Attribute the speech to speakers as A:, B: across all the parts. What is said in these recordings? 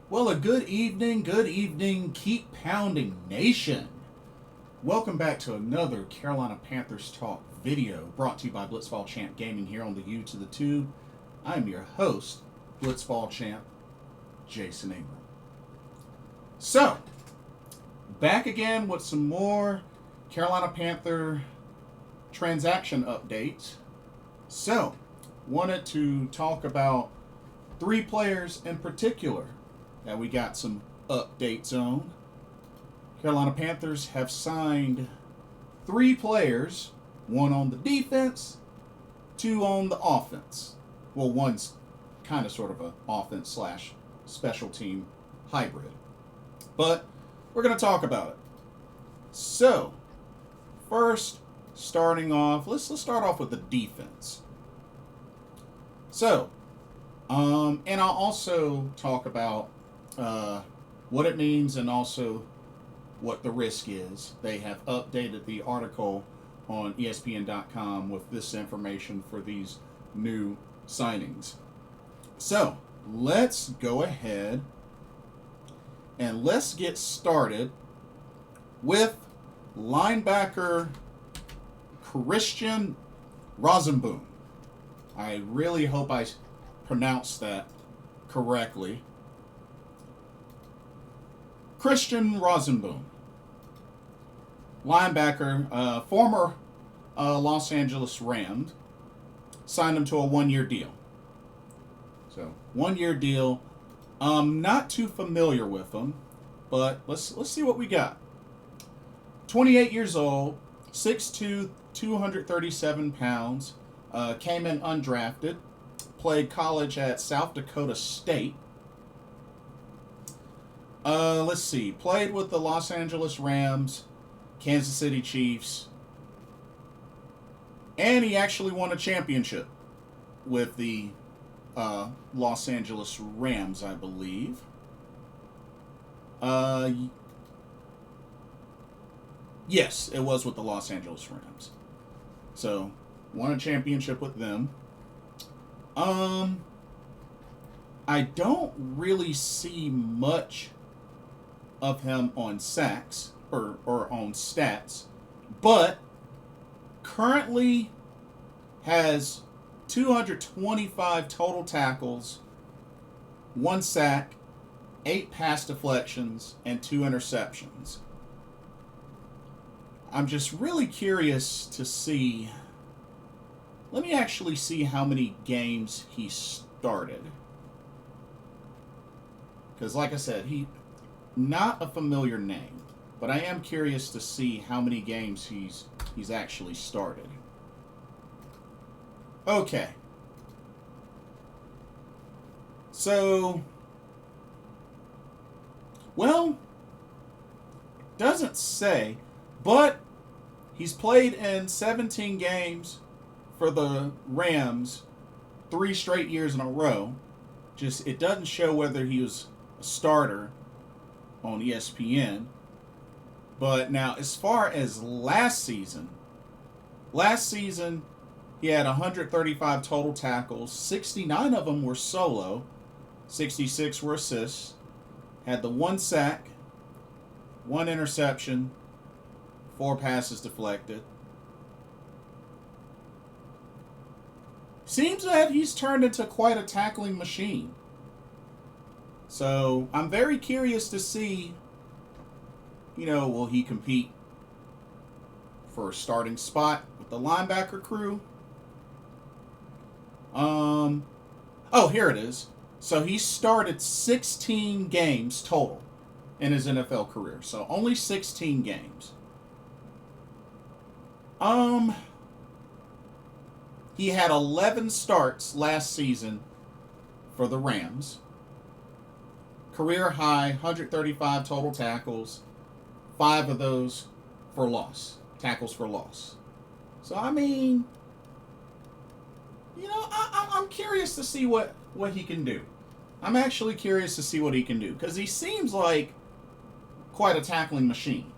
A: Well, a good evening, keep pounding nation. Welcome back to another Carolina Panthers Talk video brought to you by Blitzball Champ Gaming here on the U to the Tube. I'm your host, Blitzball Champ, Jason Ingram. So, back again with some more Carolina Panther transaction updates. So, wanted to talk about three players in particular that we got some updates on. Carolina Panthers have signed three players, one on the defense, two on the offense. Well, one's kind of sort of an offense slash special team hybrid. But we're going to talk about it. So, first, starting off, let's start off with the defense. So, and I'll also talk about what it means and also what the risk is. They have updated the article on ESPN.com with this information for these new signings. So, let's go ahead and let's get started with linebacker Christian Rozeboom. I really hope I pronounced that correctly. Christian Rozeboom, linebacker, former Los Angeles Rams, signed him to a one-year deal. So, one-year deal. Not too familiar with him, but let's see what we got. 28 years old, 6'2", 237 pounds, came in undrafted, played college at South Dakota State. Let's see. Played with the Los Angeles Rams, Kansas City Chiefs, and he actually won a championship with the Los Angeles Rams, I believe. Yes, it was with the Los Angeles Rams. So, won a championship with them. I don't really see much of him on sacks or on stats, but currently has 225 total tackles, 1 sack, 8 pass deflections, and 2 interceptions. I'm just really curious to see. Let me actually see how many games he started. Because like I said, not a familiar name, but I am curious to see how many games he's actually started. Okay. So, well, doesn't say, but he's played in 17 games for the Rams 3 straight years in a row. Just, it doesn't show whether he was a starter on ESPN. But now, as far as last season he had 135 total tackles. 69 of them were solo. 66 were assists. Had the 1 sack, 1 interception, 4 passes deflected. Seems that he's turned into quite a tackling machine. So, I'm very curious to see, will he compete for a starting spot with the linebacker crew? Oh, here it is. So, he started 16 games total in his NFL career. So, only 16 games. He had 11 starts last season for the Rams. Career high, 135 total tackles, 5 of those for loss, tackles for loss. So, I mean, I'm curious to see what he can do. I'm actually curious to see what he can do, because he seems like quite a tackling machine.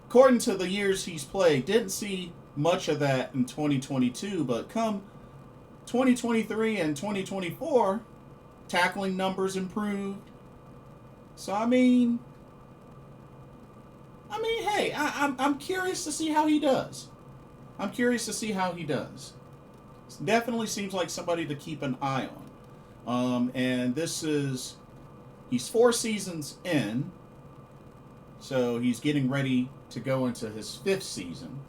A: According to the years he's played, didn't see much of that in 2022, but come 2023 and 2024, Tackling numbers improved. So I mean, hey, I'm curious to see how he does. I'm curious to see how he does. Definitely seems like somebody to keep an eye on. And he's 4 seasons in, so he's getting ready to go into his 5th season.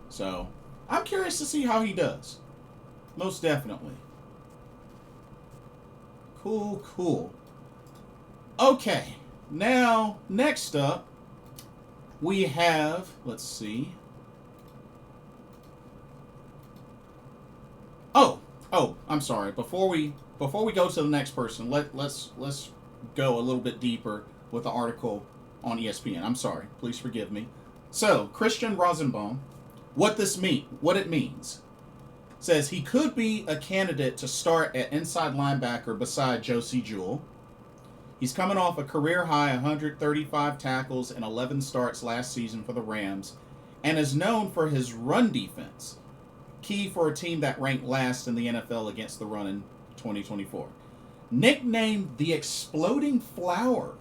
A: So I'm curious to see how he does. Most definitely. Cool. Okay, now next up we have, let's see. Oh, I'm sorry. Before we go to the next person, let's go a little bit deeper with the article on ESPN. I'm sorry. Please forgive me. So, Christian Rozeboom, what it means. Says he could be a candidate to start at inside linebacker beside Josie Jewell. He's coming off a career-high 135 tackles and 11 starts last season for the Rams and is known for his run defense, key for a team that ranked last in the NFL against the run in 2024. Nicknamed the Exploding Flower,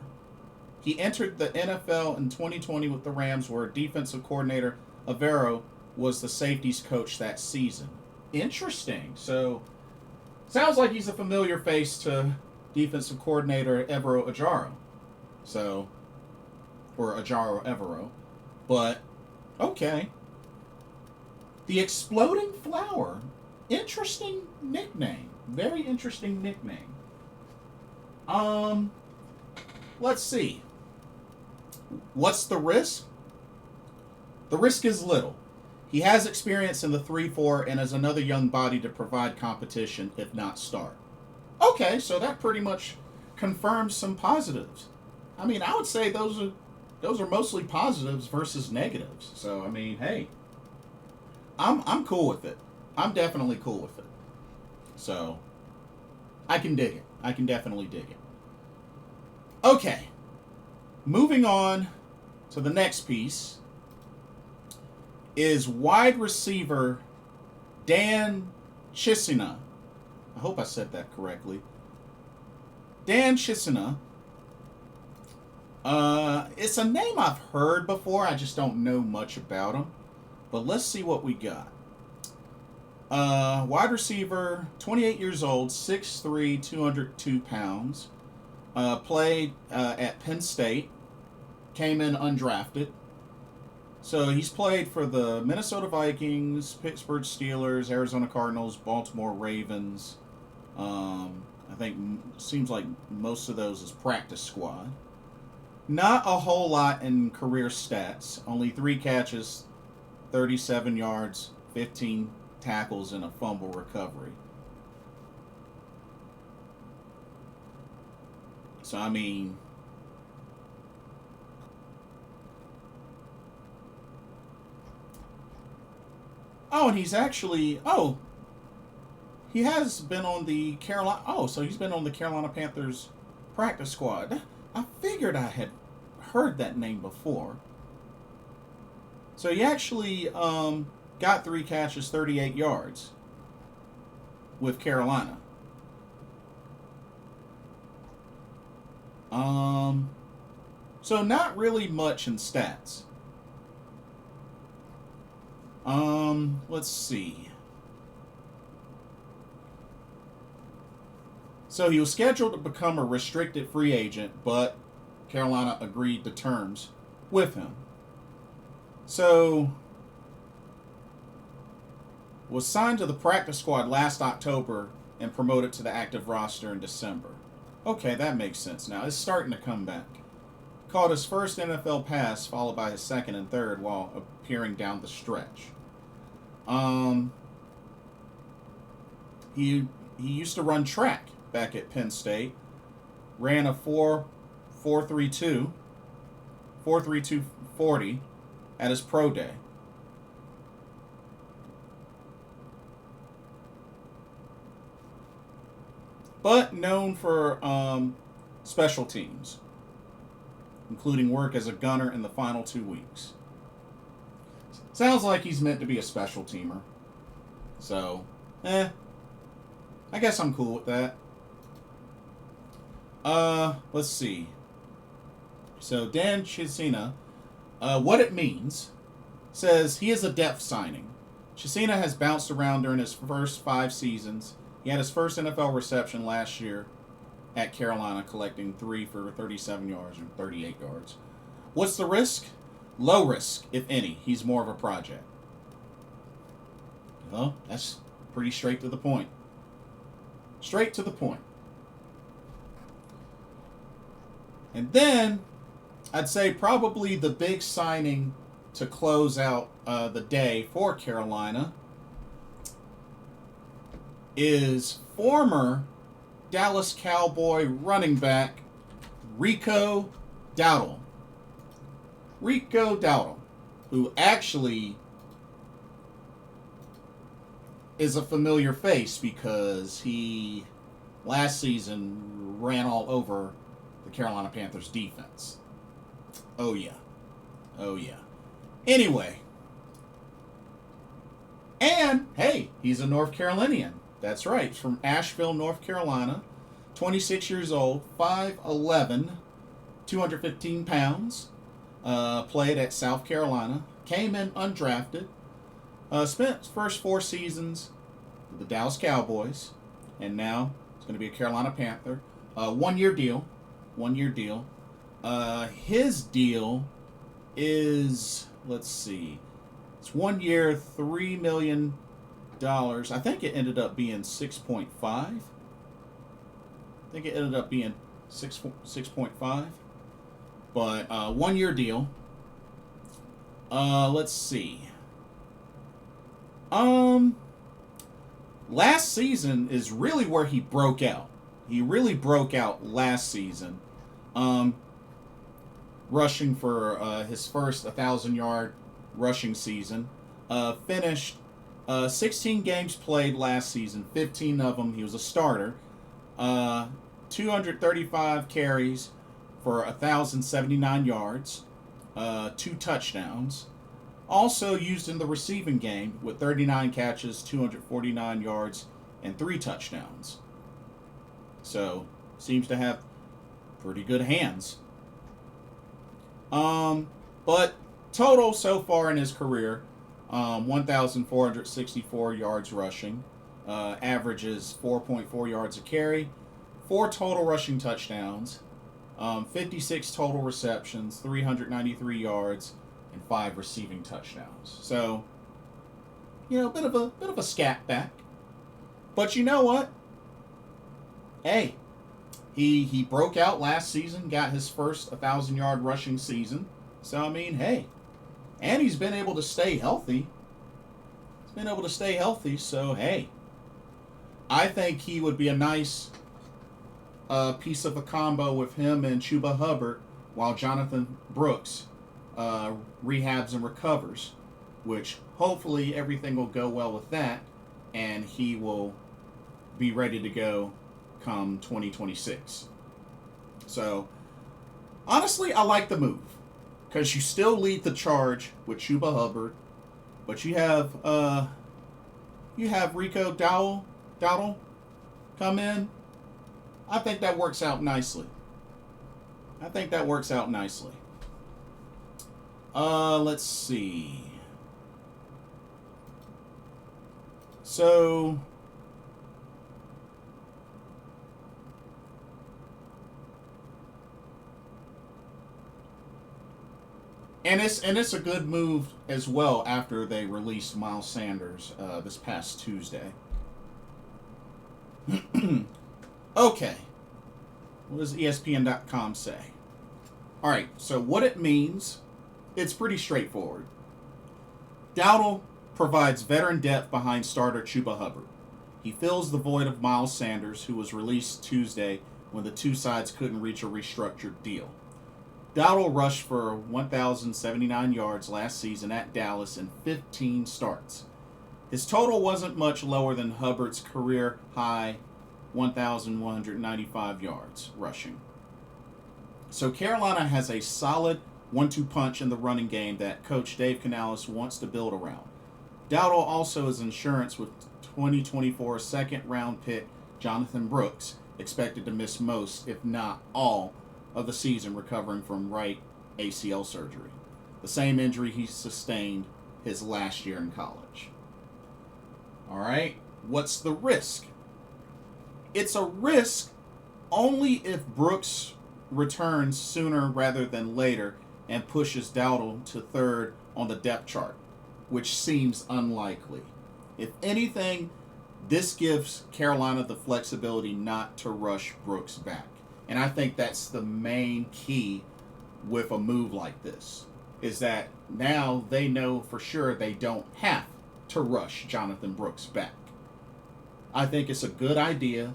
A: he entered the NFL in 2020 with the Rams, where defensive coordinator Evero was the safeties coach that season. Interesting. So, sounds like he's a familiar face to defensive coordinator Evero Ajaro. So, or Ajaro Evero. But, okay. The Exploding Flower. Interesting nickname. Very interesting nickname. Let's see. What's the risk? The risk is little. He has experience in the 3-4 and is another young body to provide competition, if not start. Okay, so that pretty much confirms some positives. I mean, I would say those are mostly positives versus negatives. So, I mean, hey, I'm cool with it. I'm definitely cool with it. So, I can dig it. I can definitely dig it. Okay, moving on to the next piece is wide receiver Dan Chisena. I hope I said that correctly. Dan Chisena. It's a name I've heard before. I just don't know much about him. But let's see what we got. Wide receiver, 28 years old, 6'3", 202 pounds. Played at Penn State. Came in undrafted. So he's played for the Minnesota Vikings, Pittsburgh Steelers, Arizona Cardinals, Baltimore Ravens. I think seems like most of those is practice squad. Not a whole lot in career stats. Only 3 catches, 37 yards, 15 tackles, and a fumble recovery. So, I mean, oh, and he's actually, he has been on the so he's been on the Carolina Panthers practice squad. I figured I had heard that name before. So he actually got 3 catches, 38 yards with Carolina. So not really much in stats. Let's see. So he was scheduled to become a restricted free agent, but Carolina agreed to terms with him. So was signed to the practice squad last October and promoted to the active roster in December. Okay, that makes sense now. It's starting to come back. Caught his first NFL pass, followed by his second and third while appearing down the stretch. He used to run track back at Penn State. Ran a 4.32 40 at his pro day. But known for special teams, including work as a gunner in the final 2 weeks. Sounds like he's meant to be a special teamer. So, I guess I'm cool with that. Let's see. So Dan Chisena, what it means, says he is a depth signing. Chisena has bounced around during his first 5 seasons. He had his first NFL reception last year at Carolina, collecting 3 for 37 yards and 38 yards. What's the risk? Low risk, if any. He's more of a project. Well, that's pretty straight to the point. Straight to the point. And then, I'd say probably the big signing to close out the day for Carolina is former Dallas Cowboy running back Rico Dowdle. Rico Dowdle, who actually is a familiar face because he last season ran all over the Carolina Panthers defense. Oh yeah. Oh yeah. Anyway. And hey, he's a North Carolinian. That's right. From Asheville, North Carolina. 26 years old, 5'11", 215 pounds. Played at South Carolina. Came in undrafted. Spent his first 4 seasons with the Dallas Cowboys. And now it's going to be a Carolina Panther. 1-year deal. 1-year deal. His deal is, let's see, it's 1 year, $3 million. I think it ended up being 6.5. I think it ended up being 6.5. But 1-year deal. Let's see. Last season is really where he broke out. He really broke out last season. Rushing for his first 1,000-yard rushing season. Finished 16 games played last season. 15 of them he was a starter. 235 carries for 1,079 yards. 2 touchdowns. Also used in the receiving game with 39 catches, 249 yards, and 3 touchdowns. So, seems to have pretty good hands. But total so far in his career, 1,464 yards rushing. Averages 4.4 yards a carry. 4 total rushing touchdowns. 56 total receptions, 393 yards, and 5 receiving touchdowns. So, you know, bit of a scat back. But you know what? Hey, he broke out last season, got his first 1,000-yard rushing season. So I mean, hey, and he's been able to stay healthy. He's been able to stay healthy. So hey, I think he would be a nice piece of a combo with him and Chuba Hubbard while Jonathan Brooks rehabs and recovers, which hopefully everything will go well with that, and he will be ready to go come 2026. So, honestly, I like the move because you still lead the charge with Chuba Hubbard, but you have Rico Dowdle come in. I think that works out nicely. Let's see. So, and it's a good move as well after they released Miles Sanders this past Tuesday. Okay. What does ESPN.com say? All right, so what it means, it's pretty straightforward. Dowdle provides veteran depth behind starter Chuba Hubbard. He fills the void of Miles Sanders, who was released Tuesday when the two sides couldn't reach a restructured deal. Dowdle rushed for 1,079 yards last season at Dallas in 15 starts. His total wasn't much lower than Hubbard's career high 1,195 yards rushing. So Carolina has a solid 1-2 punch in the running game that Coach Dave Canales wants to build around. Dowdle also is insurance with 2024 second-round pick Jonathan Brooks expected to miss most, if not all, of the season recovering from right ACL surgery, the same injury he sustained his last year in college. All right, what's the risk? It's a risk only if Brooks returns sooner rather than later and pushes Dowdle to third on the depth chart, which seems unlikely. If anything, this gives Carolina the flexibility not to rush Brooks back. And I think that's the main key with a move like this, is that now they know for sure they don't have to rush Jonathan Brooks back. I think it's a good idea.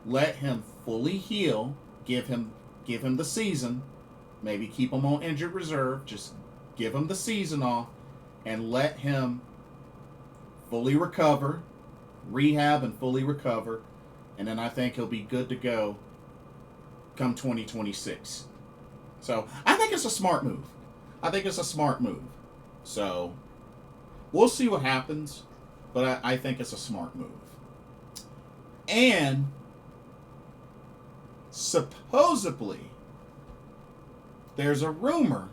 A: Let him fully heal. Give him the season. Maybe keep him on injured reserve. Just give him the season off and let him fully recover, rehab and fully recover, and then I think he'll be good to go come 2026. So I think it's a smart move. So we'll see what happens, but I think it's a smart move. And supposedly there's a rumor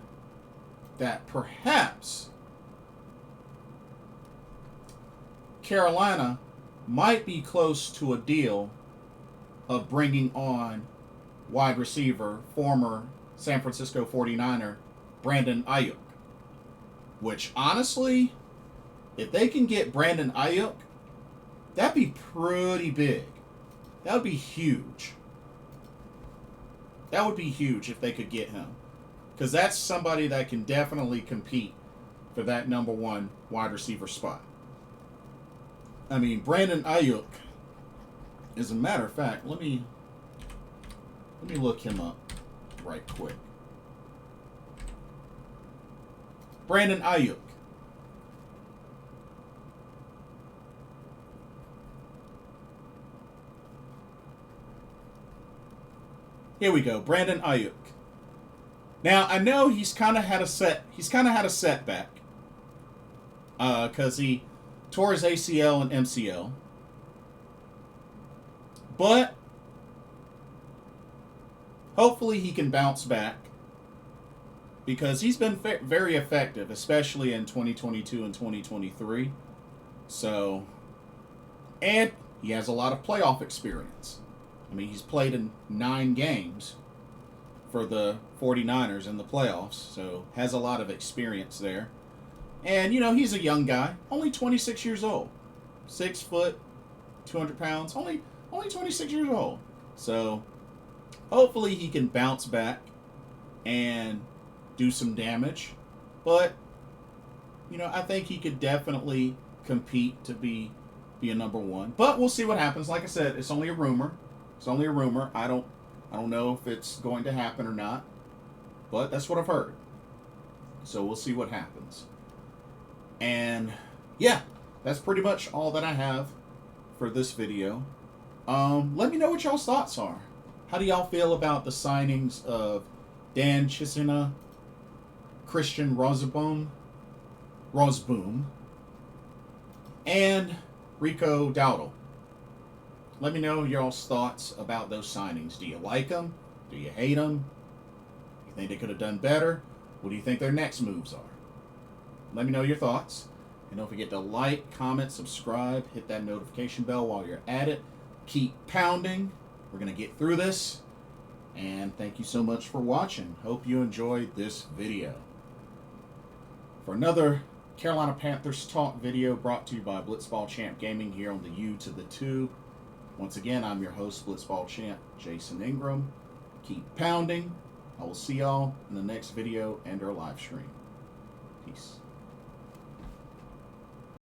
A: that perhaps Carolina might be close to a deal of bringing on wide receiver, former San Francisco 49er, Brandon Ayuk. Which, honestly, if they can get Brandon Ayuk, that'd be pretty big. That would be huge. That would be huge if they could get him. Because that's somebody that can definitely compete for that number one wide receiver spot. I mean, Brandon Ayuk, as a matter of fact, let me look him up right quick. Brandon Ayuk. Here we go, Brandon Ayuk. Now I know he's kind of had a setback because he tore his ACL and MCL, but hopefully he can bounce back because he's been very effective, especially in 2022 and 2023. So, and he has a lot of playoff experience. I mean, he's played in 9 games for the 49ers in the playoffs, so has a lot of experience there. And, you know, he's a young guy, only 26 years old. 6 foot, 200 pounds, only 26 years old. So, hopefully he can bounce back and do some damage. But, you know, I think he could definitely compete to be a number one. But we'll see what happens. Like I said, it's only a rumor. I don't know if it's going to happen or not, but that's what I've heard. So we'll see what happens. And yeah, that's pretty much all that I have for this video. Let me know what y'all's thoughts are. How do y'all feel about the signings of Dan Chisena, Christian Rozeboom, and Rico Dowdle? Let me know y'all's thoughts about those signings. Do you like them? Do you hate them? You think they could have done better? What do you think their next moves are? Let me know your thoughts. And don't forget to like, comment, subscribe, hit that notification bell while you're at it. Keep pounding. We're going to get through this. And thank you so much for watching. Hope you enjoyed this video. For another Carolina Panthers talk video brought to you by Blitzball Champ Gaming here on the U to the 2. Once again, I'm your host, Blitzball Champ, Jason Ingram. Keep pounding. I will see y'all in the next video and our live stream. Peace.